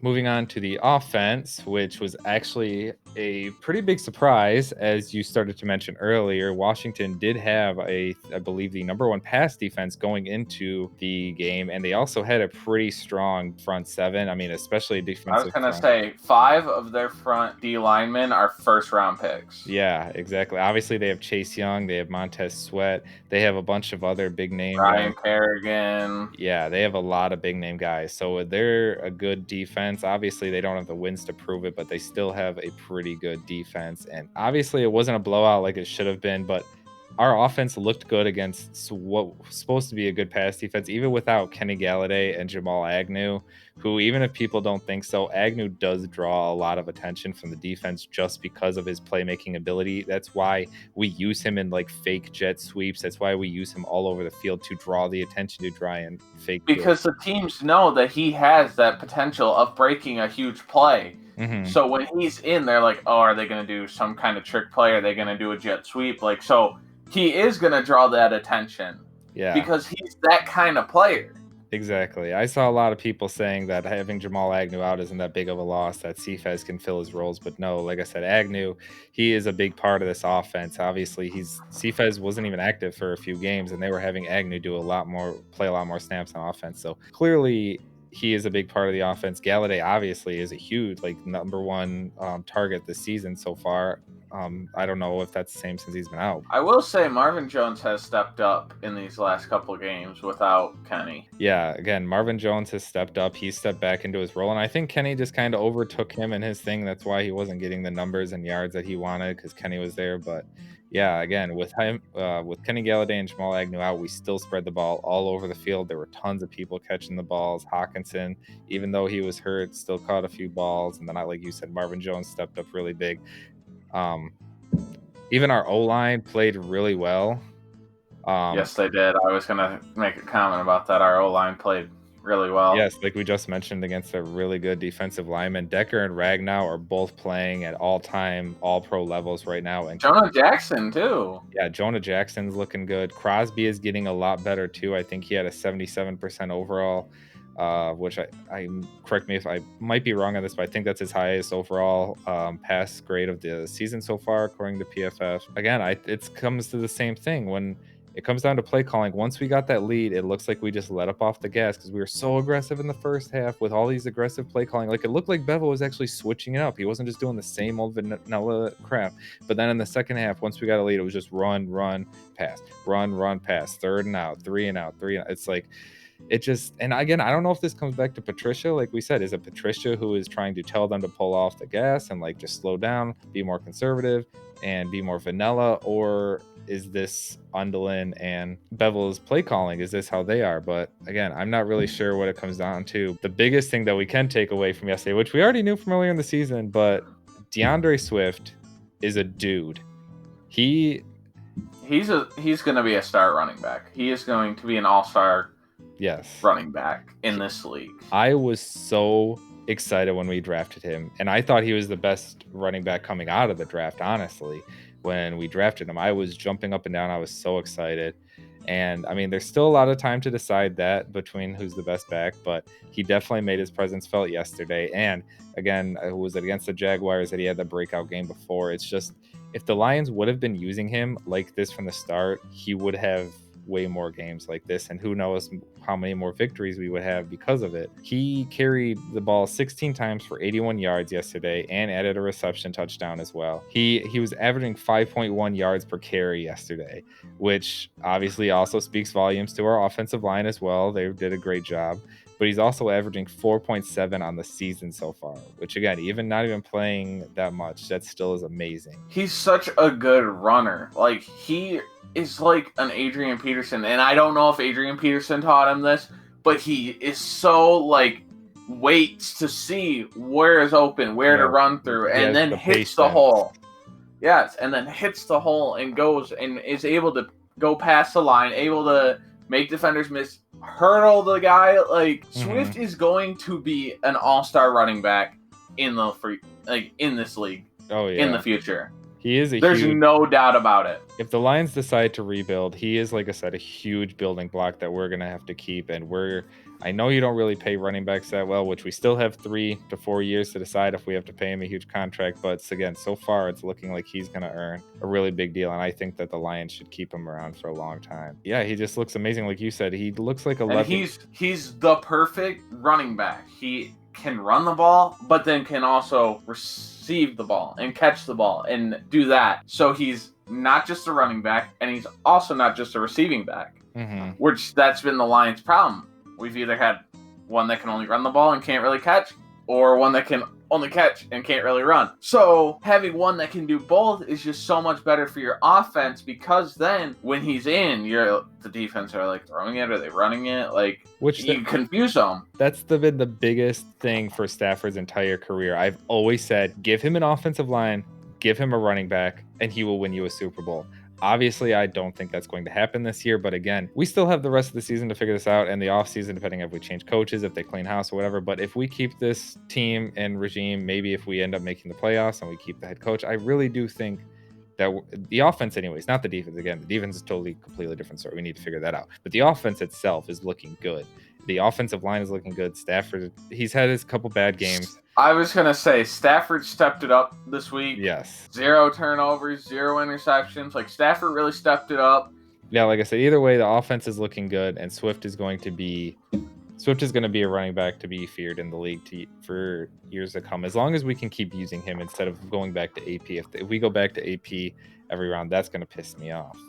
Moving on to the offense, which was actually a pretty big surprise, as you started to mention earlier. Washington did have I believe, the number one pass defense going into the game, and they also had a pretty strong front seven. I mean, especially I was defensive going to front. say 5 of their front D linemen are first-round picks. Yeah, exactly. Obviously, they have Chase Young, they have Montez Sweat, they have a bunch of other big name Ryan guys. Kerrigan. Yeah, they have a lot of big name guys. So they're a good defense. Obviously, they don't have the wins to prove it, but they still have a pretty good defense. And obviously, it wasn't a blowout like it should have been, but our offense looked good against what was supposed to be a good pass defense, even without Kenny Galladay and Jamal Agnew, who, even if people don't think so, Agnew does draw a lot of attention from the defense just because of his playmaking ability. That's why we use him in like fake jet sweeps. That's why we use him all over the field to draw the attention, to try and fake. Because the teams know that he has that potential of breaking a huge play. Mm-hmm. So when he's in, they're like, oh, are they going to do some kind of trick play? Are they going to do a jet sweep? Like, so he is going to draw that attention. Yeah. Because he's that kind of player. Exactly. I saw a lot of people saying that having Jamal Agnew out isn't that big of a loss, that Cephas can fill his roles. But no, like I said, Agnew, he is a big part of this offense. Obviously, Cephas wasn't even active for a few games, and they were having Agnew play a lot more snaps on offense. So clearly, he is a big part of the offense. Galladay obviously is a huge, like, number one target this season so far. I don't know if that's the same since he's been out. I will say Marvin Jones has stepped up in these last couple of games without Kenny. Yeah, again, Marvin Jones has stepped up. He stepped back into his role, and I think Kenny just kind of overtook him and his thing. That's why he wasn't getting the numbers and yards that he wanted, because Kenny was there. But yeah, again, with him, with Kenny Galladay and Jamal Agnew out, we still spread the ball all over the field. There were tons of people catching the balls. Hawkinson, even though he was hurt, still caught a few balls. And then, like you said, Marvin Jones stepped up really big. Even our O-line played really well. Yes, they did. I was going to make a comment about that. Our O-line played really well. Yes, like we just mentioned, against a really good defensive lineman. Decker and Ragnow are both playing at all-time All-Pro levels right now. And Jonah Jackson, too. Yeah, Jonah Jackson's looking good. Crosby is getting a lot better, too. I think he had a 77% overall, which I correct me if I might be wrong on this, but I think that's his highest overall pass grade of the season so far, according to PFF. Again, it comes to the same thing. When it comes down to play calling, once we got that lead, it looks like we just let up off the gas because we were so aggressive in the first half with all these aggressive play calling. Like, it looked like Bevel was actually switching it up. He wasn't just doing the same old vanilla crap. But then in the second half, once we got a lead, it was just run, pass, run, pass, 3rd and out, 3 and out, 3 and out. It's like, it just, and again, I don't know if this comes back to Patricia. Like we said, is it Patricia who is trying to tell them to pull off the gas and like just slow down, be more conservative, and be more vanilla? Or is this Undlin and Bevel's play calling? Is this how they are? But again, I'm not really sure what it comes down to. The biggest thing that we can take away from yesterday, which we already knew from earlier in the season, but DeAndre Swift is a dude. He's going to be a star running back. He is going to be an all-star running back in this league. I was so excited when we drafted him, and I thought he was the best running back coming out of the draft, honestly. When we drafted him, I was jumping up and down. I was so excited. And I mean, there's still a lot of time to decide that between who's the best back, but he definitely made his presence felt yesterday. And again, it was against the Jaguars that he had the breakout game before. It's just, if the Lions would have been using him like this from the start, he would have way more games like this, and who knows how many more victories we would have because of it. He carried the ball 16 times for 81 yards yesterday and added a reception touchdown as well. He was averaging 5.1 yards per carry yesterday, which obviously also speaks volumes to our offensive line as well. They did a great job. But he's also averaging 4.7 on the season so far, which, again, even not even playing that much, that still is amazing. He's such a good runner. Like, he is like an Adrian Peterson, and I don't know if Adrian Peterson taught him this, but he is so, like, waits to see where is open, where to run through, and then hits the hole. Yes, and then hits the hole and goes and is able to go past the line, able to make defenders miss, hurdle the guy. Like, Swift is going to be an all-star running back in this league. Oh yeah, in the future. He is There's no doubt about it. If the Lions decide to rebuild, he is, like I said, a huge building block that we're going to have to keep. And we're I know you don't really pay running backs that well, which we still have 3 to 4 years to decide if we have to pay him a huge contract. But again, so far it's looking like he's going to earn a really big deal. And I think that the Lions should keep him around for a long time. Yeah, he just looks amazing. Like you said, he looks like a left. And he's the perfect running back. He can run the ball, but then can also receive the ball and catch the ball and do that. So he's not just a running back, and he's also not just a receiving back, which that's been the Lions' problem. We've either had one that can only run the ball and can't really catch, or one that can only catch and can't really run. So having one that can do both is just so much better for your offense, because then when he's in, the defense are like throwing it, are they running it? Like, you confuse them. That's been the biggest thing for Stafford's entire career. I've always said, give him an offensive line, give him a running back, and he will win you a Super Bowl. Obviously, I don't think that's going to happen this year, but again, we still have the rest of the season to figure this out, and the offseason, depending if we change coaches, if they clean house or whatever. But if we keep this team and regime, maybe if we end up making the playoffs and we keep the head coach, I really do think that the offense anyways, not the defense. Again, the defense is totally, completely different story. We need to figure that out. But the offense itself is looking good. The offensive line is looking good. Stafford, he's had his couple bad games. I was going to say, Stafford stepped it up this week. Yes. 0 turnovers, 0 interceptions. Like, Stafford really stepped it up. Yeah, like I said, either way, the offense is looking good, and Swift is going to be a running back to be feared in the league for years to come, as long as we can keep using him instead of going back to AP. If we go back to AP every round, that's going to piss me off.